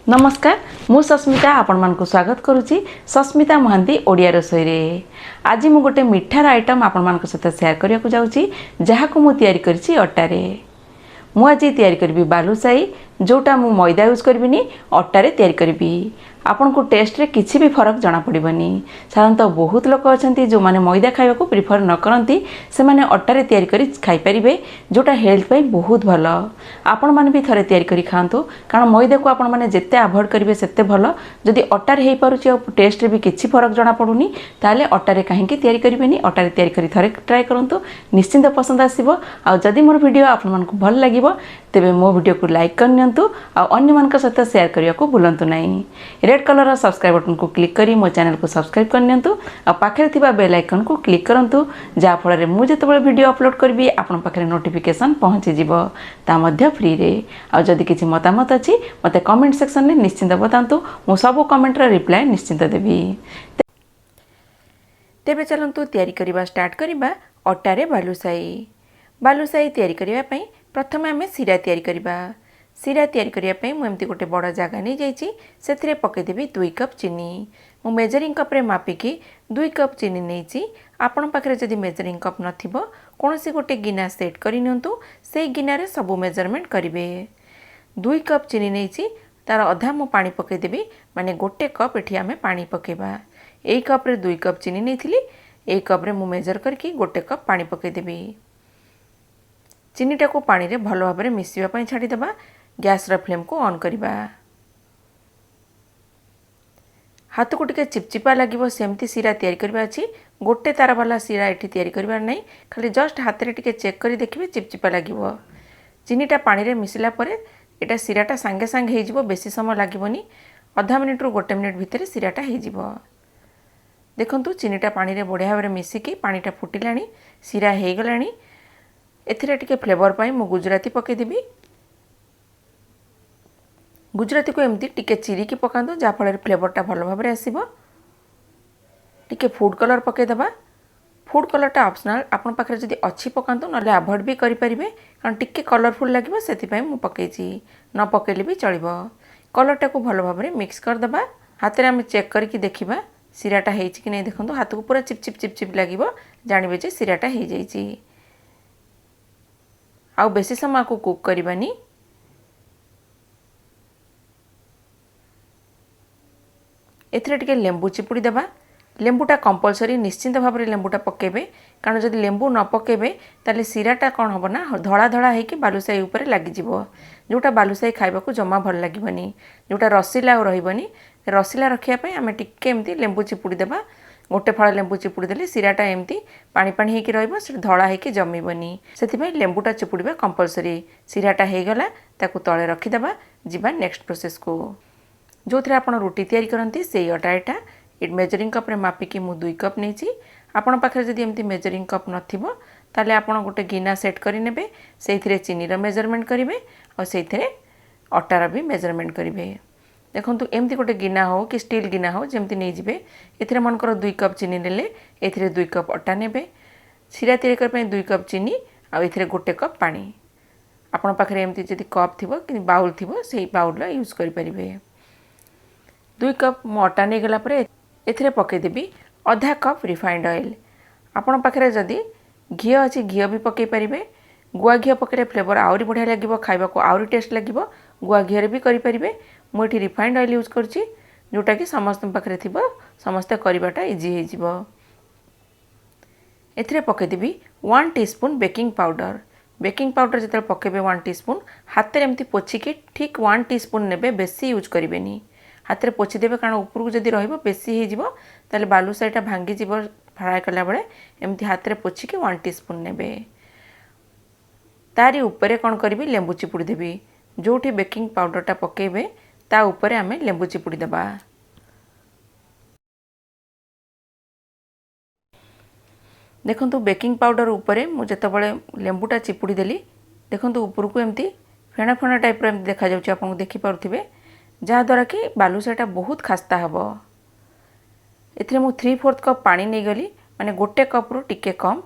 नमस्कार मु सस्मिता आपण मानकु स्वागत करुच्ची सस्मिता मोहांती ओडिया रोसई रे। आज मु गोटे मिठार आइटम आपण मानक सहित शेयर करिया को जाउची जहा को मु तयारी करछि अटा रे। मु आज तयारी करबी बालुशाही जोटा मु मैदा यूज करबिनी अटा रे तयारी करबी। आपन को टेस्ट रे किछि भी फरक जाना पड़िबनी। साधारणतः बहुत लोक अछंती जो माने मैदा खाइबा को प्रिफर न करंती से माने अटा रे तयारी करी खाइ परिबे जोटा हेल्थ पई बहुत भलो। आपण माने भी थरे तयारी करी खांतु कारण मैदा को आपण माने जेते अवॉइड करिवे सेते भलो। जदि अटा रे हेइ पारुची और टेस्ट रे भी किछि फरक जाना पडुनी ताले अटा रे काहे कि तयारी करिवेनी अटा रे तयारी करी थरे ट्राई करंतु निश्चिंत पसंद आसीबो। आ जदि मोर वीडियो आपण मानकु भल लागिबो तेबे मो वीडियो को लाइक करनियंतु आ अन्य मानक सहित शेयर करिया को भूलंतु नाही। रेड कलर सब्सक्राइब बटन को क्लिक करी मो चैनल को सब्सक्राइब करनियंतु आ पाखरे थिबा बेल आइकन को क्लिक करंतु जा फल रे मु जेतेबेले वीडियो अपलोड करबी आपन पाखरे नोटिफिकेशन पहुंची जिवो ता मध्य फ्री रे। आ जदि किछि मतामत अछि मते कमेंट सेक्शन में निश्चिंत बतांतु मु सब कमेंट रा रिप्लाई निश्चिंत देबी। तेबे चलंतु तयारी करिबा स्टार्ट करिबा अटा रे बालुशाही। बालुशाही तयारी करिबा पई प्रथमे आमे सिरा तयारी करिबा। सिरा तयारी करिया पई मु एमती गोटे बड़ जागा नहीं जाइछि सेथिरे पके देबी 2 कप चीनी। मु मेजरिंग कप रे मापिकी 2 कप चीनी नेछि। आपन पाखरे जदि मेजरिंग कप नथिबो कोनोसी गोटे गिना सेट करि नियंतु सेई गिना रे सब मेजरमेंट करिवे। 2 कप चीनी नेछि तार अधा मु पानी पके देबी माने गोटे कप एठी आमे पानी पकेबा। एई कप रे 2 कप चीनी नेथिली एई कप रे मु मेजर करके गोटे कप पानी पके देबी। चीनीटा को पानी रे भलो भाबरे मिसिबा पई छाडी देबा। गैस रा फ्लेम को ऑन करिबा। हाथ को टिके चिपचिपा लागिबो सेमती सिरा तयारी करबा अछि। गोटे तारा वाला सिरा एठी तयारी करबार नै खाली जस्ट हाथ रे टिके चेक करी देखिबे चिपचिपा लागिबो। चीनीटा पानी रे मिसिला परे एटा सिराटा संगे संगे हे जिवो बेसी समय लागिबोनी। आधा मिनिट रु गोटे मिनिट भितरे सिराटा हे जिवो। देखंतु चीनीटा पानी रे बढ़िया भाबरे मिसिकी पानीटा फुटिलानी सिरा हे गलानी। एथिरे टिके फ्लेवर पई मु गुजराती पके देबी। गुजराती को एमती टिके चिरी की पकांदो जा फल फ्लेवरटा भल भाबरे आसीबो। टिके फूड कलर पके दबा। फूड कलरटा ऑप्शनल आपन पाखरे जदि अछि पकांदो नले अवॉइड भी करि परिबे कारण टिके कलरफुल लागिबो सेति पई मु पकेछि न पकेले भी चलिबो। कलरटा को भल भाबरे मिक्स कर दबा। हाथ रे हम चेक करके देखिबा सिराटा हेछि कि नै। देखंतु हाथ को पूरा चिप चिप चिप चिप लागिबो जानिबे जे सिराटा हे जाइछि। आ बेसी समय को कुक करबानी। एथिरे टिके लेंबू चिपुड़ी देबा। लेंबूटा कंपलसरी निश्चिंत भाव में लेंबूटा पकेबे कारण जदि लेंबू न पकेबे ताले सिराटा कौन हम ना धड़ा धड़ा होकर बालुशाही उपर लग जिवो जोटा बालुशाही खाइबा को जमा भल लगिबनी जोटा रसीला रहिबनी। रसीला रखिया पई आमे टिके एमती लेंबू चिपुड़ी देबा। गोटे फळ लेंबू चिपुड़ी देले सिराटा एमती पानी पानी हेकी रहइबो से धड़ा हेकी जमीबनी। सेति पई लेंबूटा चिपुड़ीबा कंपलसरी। सिराटा हे गला ताकू तळे रखि देबा। जिबा नेक्स्ट प्रोसेस को जो थे आप रुटी तैयारी करती से अटाटा मेजरिंग कप रे मापिकी मु 2 कप नहीं। आपण पाखे जदि एमती मेजरिंग कप नथिबो ताले आपण गोटे गिना सेट करि नेबे सेइथिरे चीनी रो मेजरमेंट करिवे और सेइथिरे अटार भी मेजरमेंट करिवे। देखंतु एमती गोटे गिना हो कि स्टील गिना हो जेमती नै जिवे एथिरे मनकर 2 कप चीनी नेले एथिरे 2 कप अटा नेबे। सिरा तैयारी कर पय 2 कप चीनी आ एथिरे गोटे कप पानी। आपण पाखे एमती जदि कप थिबो कि बाउल थिबो सेही बाउल ला यूज करि परिवे। 2 कप मु अटा नहीं गला परे एथिरे पके देबी आधा कप रिफाइंड ऑयल। आपण पाखरे जदि घी अछि घी भी पके परिबे। गुआ घी पकेले फ्लेवर आउरी बढ़िया लागिबो खाइबा को आउरी टेस्ट लागिबो। गुआ घी रे भी करि परिबे। मु एठी रिफाइंड ऑयल यूज करछि जोटा कि समस्त पाखरे थिबो समस्त करिबाटा इजी हे जिवो। एथिरे पके देबी 1 teaspoon baking powder. Baking powder जते पकेबे 1 टीस्पून हाथ रे एमती पोछि के ठीक 1 टीस्पून नेबे बेसी यूज करिवेनी। हाथ में पोछि देबे कारण ऊपर को जदि रहिबो बेसी हे जिवो ताले बालुशाहीटा भांगी जिवो फ्राई कला बेले एमती हाथ में पोछि के 1 टीस्पून नेबे। तारी ऊपर कोन करबी लेंबू चिपुड़ी देबी। जोठी बेकिंग पाउडरटा पकेबे ता ऊपर आमे लेंबू चिपुड़ी देबा। देखंतु बेकिंग पाउडर ऊपर मु जतबळे लेंबूटा चिपुड़ी देली देखंतु ऊपर को एमती फेणा फेणा टाइप रो देखा जाउची आपन देखि पारुथिबे जहाँद्वारा कि बालुशाहीटा बहुत खास्ता हम। एथिरे मु 3/4 कप पानी नहीं गली माने गोटे कप रु टिके कम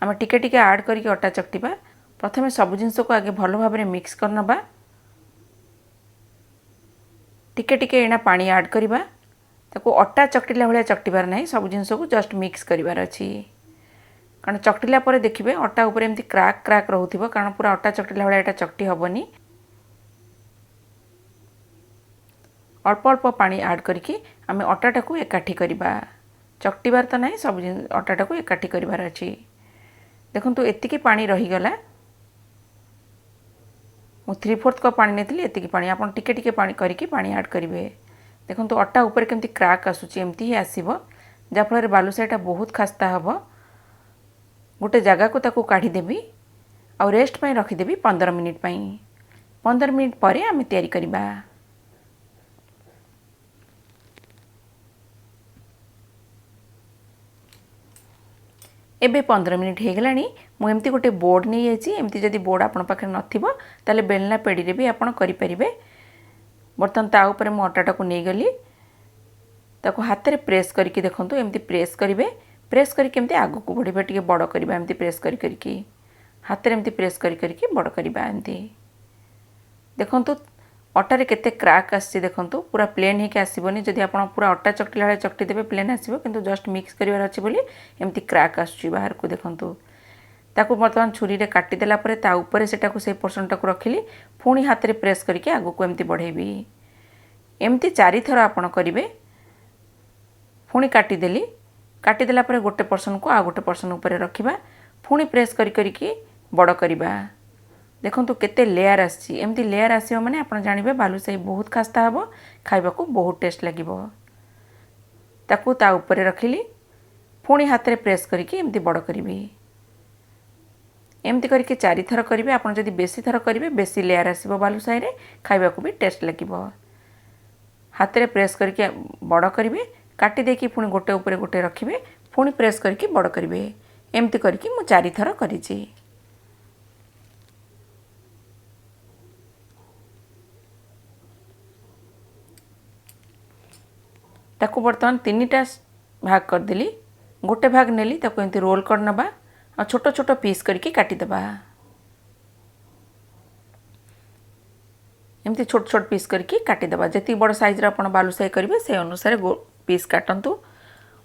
आम टिके टिके ऐड करके अटा चकटिबा। प्रथमे सब जिनस को आगे भल भाव में मिक्स कर नबा। टिके टिके एना पानी ऐड करवा ताको अटा चकटिला भाया चकटिबार नहीं सब जिनस को जस्ट मिक्स करिवार अछि कारण चकटिला पर देखिए अटा ऊपर एमती क्राक क्राक रहउथिबो कारण पूरा अटा चकटिला भाया एटा चकटी हबनी अल्प अल्प पानी ऐड करके आम अटाटा को एकाठी करवा चकटिबार तो नहीं सब अटाटा को एकाठी करिवार अछि देखंतु एतिकी पानी रहीगला मु 3/4 कप पानी नेतिली एतिकी पानी आपन टिके टिके पानी करके पानी ऐड करिवे देखंतु अटा ऊपर केमती क्राक आसुची एमती ही आसीबो जा फल बालुशाहीटा बहुत खास्ता हबो गोटे जगह को ताकू काढ़ी देबी आ रेस्ट पई रखी देबी 15 मिनिट पई 15 मिनिट परे आम तैयारी करबा एबे 15 मिनिट हो गलानी मुझे गोटे बोर्ड नहीं जाइए एमती जदि बोर्ड आपण पाखे नथिबो ताले बेलना पेड़ी रे भी आपण करि परिबे बर्तन ता ऊपर मु अटाटा को नहीं गली ताको हाथ रे प्रेस करके देखंतु एमती प्रेस करिवे प्रेस करके एमती आगु को बढ़िबा टिके बड़ करबा एमती प्रेस करके हाथ रे एमती प्रेस करके बड़ करबा एमती देखंतु अटारे केते क्राक आसी देखंतु पूरा प्लेन हेके आसीबनी जदि आपण पूरा अटा चकटिला भाया चकटी देबे प्लेन आसीबो किंतु जस्ट मिक्स करिवार अछि बोली एमती क्राक आसुची बाहर को देखंतु ताकू बर्तमान छुरी रे काटी देला परे ता ऊपर सेटा को से पोर्शनटा को रखिली पुणी हाथ रे प्रेस करके आगु को एमती बढ़ेबी एमती 4 थर आपण करिवे पुणी काटी देला परे गोटे पोर्शन को आ गोटे पोर्शन ऊपर रखिबा पुणी प्रेस करके बड़ करबा देखंतु केते लेयर आसी एमती लेयर आसीबो माने आपण जानिबे बालुशाही बहुत खास्ता हबो खाइबा को बहुत टेस्ट लागिबो ताकू ता ऊपर रखिली पुणी हाथ रे प्रेस करके एमती बड़ करबी एमती करके 4 थर करिवे आपण जदि बेसी थर करिवे बेसी लेयर आसीबो बालुशाही रे खाइबा को भी टेस्ट लागिबो हाथ रे प्रेस करके बड़ करिवे काटी देकी पुणी गोटे ऊपर गोटे रखिवे पुणी प्रेस करके बड़ करिवे एमती करके मु 4 थर करिछि ताकू बर्तमान 3टा भाग करदेली गोटे भाग नेली ताकू एमती रोल कर नबा आ छोट छोट पीस करके काटी दबा एमती छोट छोट पीस करके काटी दबा जति बड़ साइज रे आपण बालुशाही करिवे से अनुसार पीस काटंतु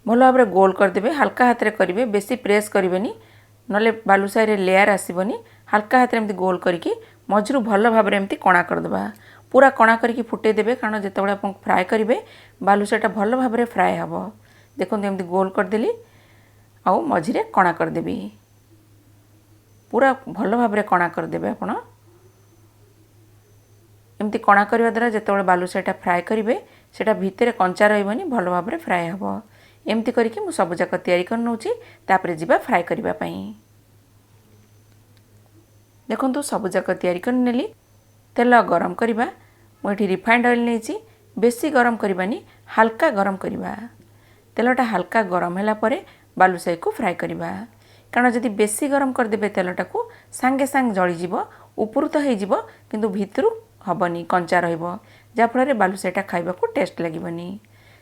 भल भाव में गोल कर देबे हल्का हाथ रे करिवे बेसी प्रेस करिवेनी नले बालुशाही रे लेयर आसीबनी हल्का हाथ रे एमती गोल करके मझरू भल भाव में एमती कणा कर दबा पूरा कणा करके फुटे देबे कारण जेतेबेले आपण फ्राई करिवे बालुशाहीटा भल भाव में फ्राई हबो देखंतु एमती गोल कर देली आ मझिरे कणा कर देबी पूरा भल भाव में कणा कर देबे आपण एमती कणा करबा द्वारा जेतेबेले बालुशाहीटा फ्राई करिवे सेटा भितरे कंचा रहइबनी भल भाव में फ्राई हबो एमती करके मु सब जाक तयारी कर नउची तापरे जिबा फ्राई करबा पई देखंतु सब जाक तयारी कर नेली तेल गरम करबा मुठी रिफाइंड ऑयल नेची बेसी गरम करबानी हल्का गरम करबा तेलटा हल्का गरम होला परे बालुशाही को फ्राई करबा कारण जदि बेसी गरम कर देबे तेलटा को सांगे सांग जळी जीवो ऊपर तो हे जीवो किंतु भितरु हबनी कंचा रहइबो जा फल रे बालुशाहीटा खाइबा को टेस्ट लागिबनी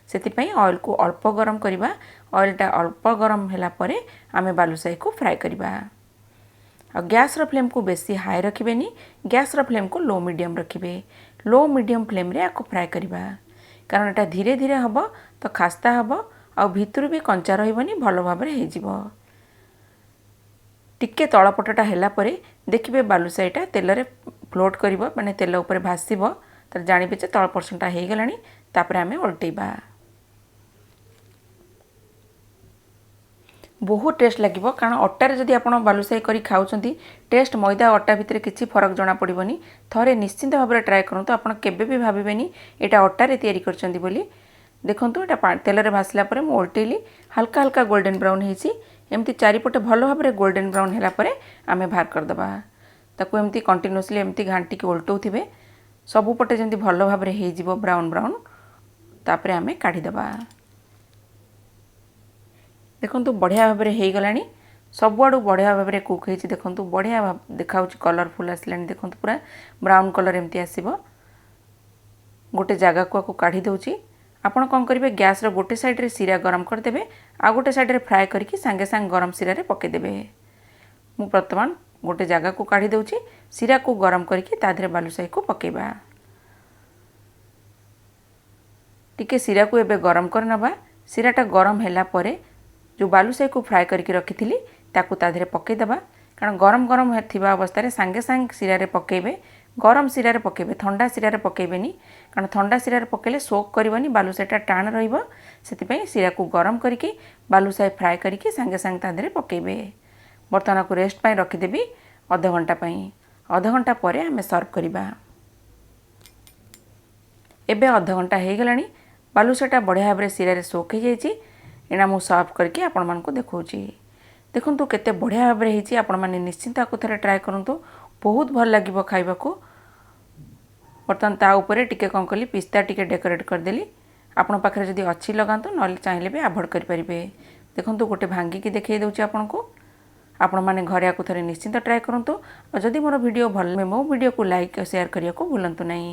सेति पई ऑयल को अल्प गरम करबा ऑयलटा अल्प गरम होला परे आमे बालुशाही को फ्राई करबा आ गैस रो फ्लेम को बेसी हाई रखिबेनी गैस रो फ्लेम को लो मीडियम रखिबे लो मीडियम फ्लेम रे आको फ्राई करबा कारण एटा धीरे धीरे हबो तो खास्ता हबो आ भितरु भी कंचा रहइबनी भलो भाबरे हे जीवो टिके तळपटटा हैला परे देखिबे बालुशाहीटा तेल रे फ्लोट करिवो माने तेल ऊपर भासीबो त जानिबे जे तळ परसेंटा हे गलानी तापरे आमे उल्टेबा बहुत टेस्ट लगिबो कारण अट्टारे जदि आपण बालुशाही करी खाउछंती टेस्ट मैदा अट्टा भितर किछि फरक जणा पड़िबनी थरे निश्चिंत भाबरे ट्राई करंतु आपण केबे भी भाबिबेनी एटा अट्टारे तयारी करछंती बोली देखंतु एटा तेल रे भासला परे मु उल्टेली हल्का हल्का गोल्डन ब्राउन हेछि एमती चारिपटे भल भाबरे गोल्डन ब्राउन हैला परे आमे बाहर कर दबा ताकू एमती कंटिन्यूअसली एमती घांटी के उल्टौथिबे सबु पटे जेंती भल भाबरे हे जिवो ब्राउन ब्राउन तापरे आमे काढी दबा देखंतु बढ़िया भाव में हो गलानी सबुआड़ू बढ़िया भाव में कुक होती देखंतु बढ़िया देखा कलरफुल आसलानी देखंतु पूरा ब्राउन कलर एमती आसीबो गोटे जगह को काढ़ी दउची आपण कौन करेंगे गैस रो गोटे साइड रे सीरा गरम करदेवे आ गोटे साइड रे फ्राए करके सांगे सांग गरम सीरा रे पकेदेवे मु वर्तमान गोटे जगह को काढ़ी दउची सीरा को गरम करके ताधरे बालुशाही को पकेबा टिके सिरा को एबे गरम कर नबा। सिराटा गरम हैला परे जो बालुशाही को फ्राए करके रखिथिली ताकू ता देहरे पकई देबा। कारण गरम गरम थिबा अवस्था रे सांगे सांग सिरा रे पकेबे। गरम सिरा रे पकेबे, ठंडा सिरा रे पकेबेनी। कारण ठंडा सिरा रे पकेले सोक करबनी, बालुशाहीटा टाण रहिबो। सेतिपई सिरा को गरम करके बालुशाही फ्राए करके सांगे सांग ता देहरे पकेबे। बर्तन को रेस्ट पाई रखी देबी आधा घंटा पाई। आधा घंटा परे हमें सर्व करिबा। एबे आधा घंटा हो गलानी। बालुशाहीटा बढ़िया भाव में सिरा रे सोक हो जाइए। एना मु सर्व करके आपण मानकु देखौची। देखंतु केते बढ़िया भाव में होईची। आपण माने निश्चिंत आकु थरे ट्राए करंतु, बहुत भल लागिबो खाइबाकू। बर्तन ता ऊपर टिके कौन कली पिस्ता टिके डेकोरेट करदेली। आपण पाखरे जदि अच्छी लगातु न चाहिए भी अवॉइड कर परिबे। देखंतु गोटे भांगी देखै दउची आपनको। आपण माने घरे आकु थरे निश्चिंत ट्राए करंतु। और जदि मोर वीडियो भल, मो वीडियो को लाइक और शेयर करिया को भूलंतु नहीं।